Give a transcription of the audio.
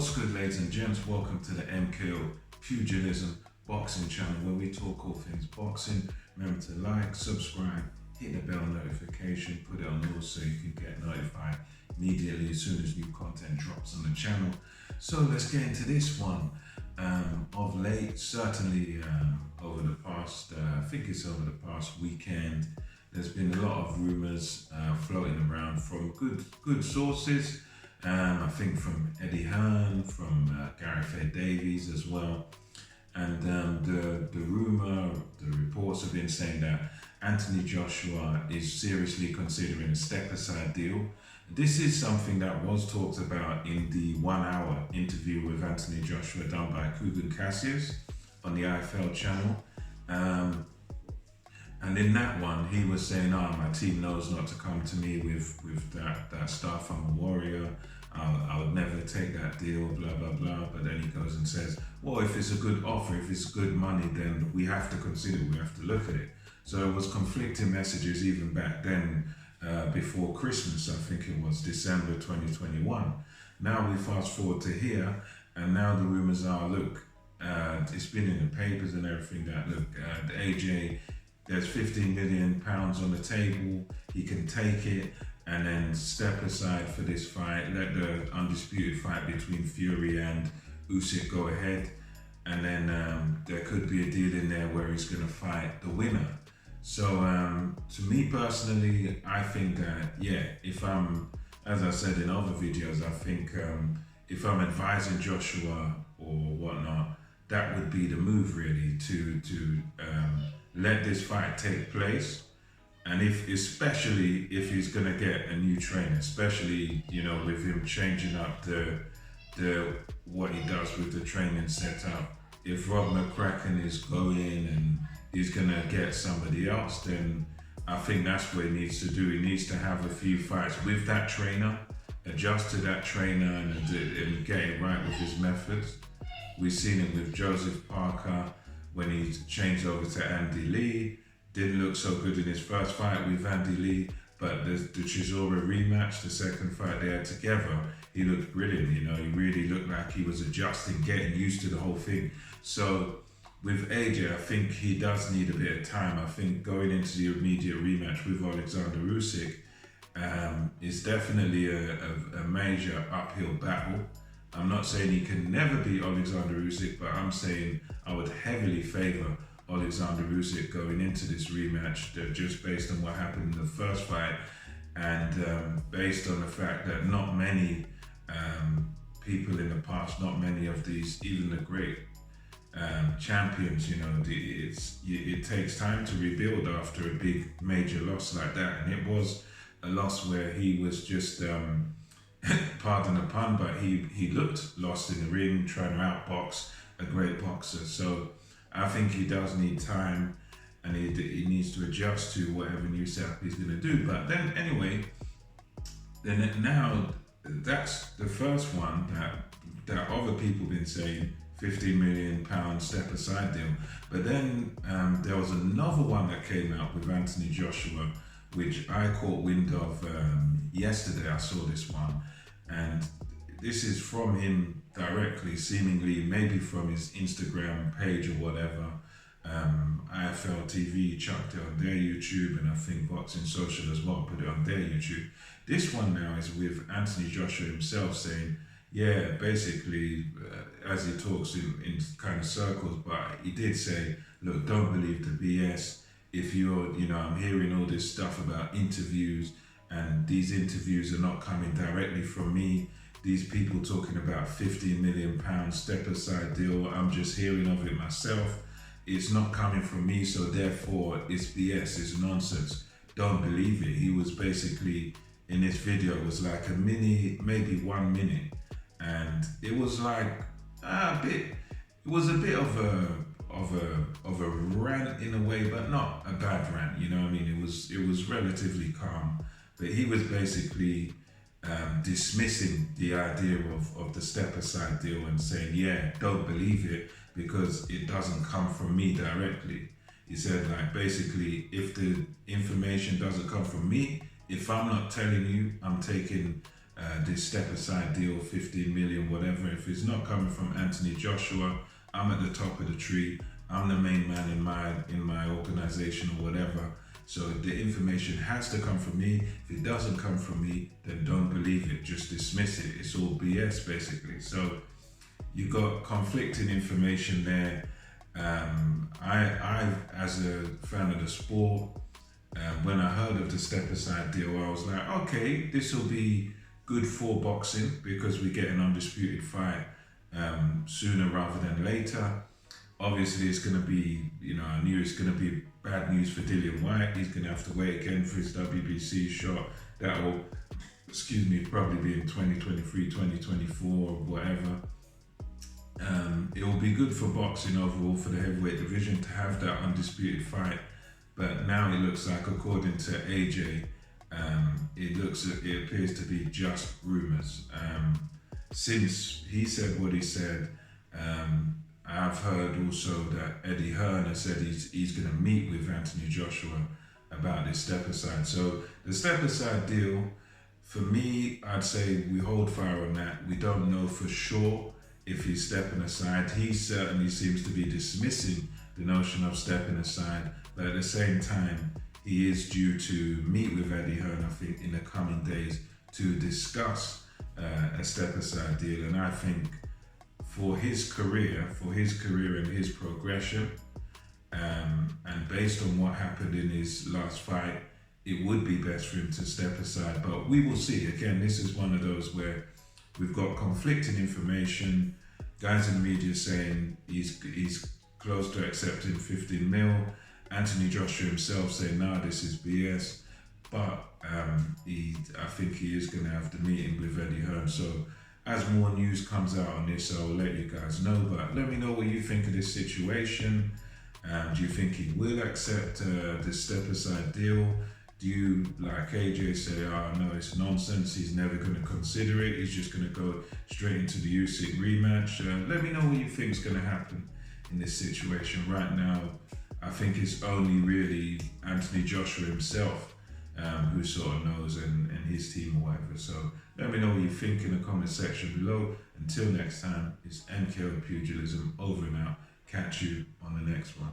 What's good, ladies and gents? Welcome to the MKO Pugilism Boxing channel, where we talk all things boxing. Remember to like, subscribe, hit the bell notification, put it on all so you can get notified immediately as soon as new content drops on the channel. So let's get into this one. Of late, certainly over the past, I think it's over the past weekend, there's been a lot of rumours floating around from good sources. I think from Eddie Hearn, from Gareth A. Davies as well. And the reports have been saying that Anthony Joshua is seriously considering a step-aside deal. This is something that was talked about in the 1 hour interview with Anthony Joshua done by Kugan Cassius on the IFL channel. And in that one, he was saying, my team knows not to come to me with that stuff. I'm a warrior. I would never take that deal, blah, blah, blah. But then he goes and says, well, if it's a good offer, if it's good money, then we have to consider, we have to look at it. So it was conflicting messages even back then, before Christmas, I think it was December 2021. Now we fast forward to here, and now the rumors are, look, it's been in the papers and everything that, look, the AJ, there's 15 million pounds on the table, he can take it and then step aside for this fight, let the undisputed fight between Fury and Usyk go ahead, and then there could be a deal in there where he's going to fight the winner. So to me personally, I think that, if I'm, as I said in other videos, I think if I'm advising Joshua or whatnot, that would be the move really, to let this fight take place. And especially if he's gonna get a new trainer, especially, with him changing up the what he does with the training setup. If Rob McCracken is going and he's gonna get somebody else, then I think that's what he needs to do. He needs to have a few fights with that trainer, adjust to that trainer and get it right with his methods. We've seen it with Joseph Parker when he changed over to Andy Lee. Didn't look so good in his first fight with Andy Lee, but the Chisora rematch, the second fight they had together, he looked brilliant. He really looked like he was adjusting, getting used to the whole thing. So with AJ, I think he does need a bit of time. I think going into the immediate rematch with Alexander Usyk is definitely a major uphill battle. I'm not saying he can never beat Alexander Usyk, but I'm saying I would heavily favour Alexander Usyk going into this rematch, just based on what happened in the first fight, and based on the fact that not many people in the past, not many of these, even the great champions, it takes time to rebuild after a big major loss like that. And it was a loss where he was just, pardon the pun, but he looked lost in the ring, trying to outbox a great boxer. So I think he does need time, and he needs to adjust to whatever new setup he's going to do. But then anyway, then now that's the first one that other people been saying, 15 million pound step aside deal. But then there was another one that came out with Anthony Joshua, which I caught wind of yesterday. I saw this one, and this is from him directly, seemingly, maybe from his Instagram page or whatever. IFL TV chucked it on their YouTube, and I think Boxing Social as well put it on their YouTube. This one now is with Anthony Joshua himself saying, basically, as he talks in kind of circles, but he did say, look, don't believe the BS. If you're, I'm hearing all this stuff about interviews, and these interviews are not coming directly from me. These people talking about 15 million pound step aside deal, I'm just hearing of it myself. It's not coming from me, so therefore it's BS, it's nonsense. Don't believe it. He was basically, in this video, it was like maybe 1 minute. And it was like it was a bit of a rant in a way, but not a bad rant, It was relatively calm, but he was basically dismissing the idea of the step aside deal and saying, don't believe it because it doesn't come from me directly. He said, basically, if the information doesn't come from me, if I'm not telling you I'm taking this step aside deal, 15 million, whatever. If it's not coming from Anthony Joshua, I'm at the top of the tree. I'm the main man in my organization or whatever. So the information has to come from me. If it doesn't come from me, then don't believe it. Just dismiss it. It's all BS basically. So you got conflicting information there. I, as a fan of the sport, when I heard of the step aside deal, I was like, okay, this will be good for boxing because we get an undisputed fight sooner rather than later. Obviously, it's going to be, I knew it's going to be bad news for Dillian White. He's going to have to wait again for his WBC shot. That will, probably be in 2023, 2024, or whatever. It will be good for boxing overall for the heavyweight division to have that undisputed fight. But now it looks like, according to AJ, it appears to be just rumours. Since he said what he said, I've heard also that Eddie Hearn has said he's going to meet with Anthony Joshua about this step aside. So the step aside deal, for me, I'd say we hold fire on that. We don't know for sure if he's stepping aside. He certainly seems to be dismissing the notion of stepping aside, but at the same time, he is due to meet with Eddie Hearn, I think, in the coming days to discuss a step aside deal. And I think for his career and his progression, and based on what happened in his last fight, it would be best for him to step aside. But we will see. Again, this is one of those where we've got conflicting information. Guys in the media saying he's close to accepting 15 mil. Anthony Joshua himself saying, "No, this is BS." But I think he is going to have the meeting with Eddie Hearn. So as more news comes out on this, I'll let you guys know. But let me know what you think of this situation. Do you think he will accept this step aside deal? Do you, like AJ, say, "Oh no, it's nonsense, he's never going to consider it, he's just going to go straight into the Usyk rematch"? Let me know what you think is going to happen in this situation. Right now, I think it's only really Anthony Joshua himself who sort of knows, and his team or whatever. So let me know what you think in the comment section below. Until next time, it's MKO Pugilism over and out. Catch you on the next one.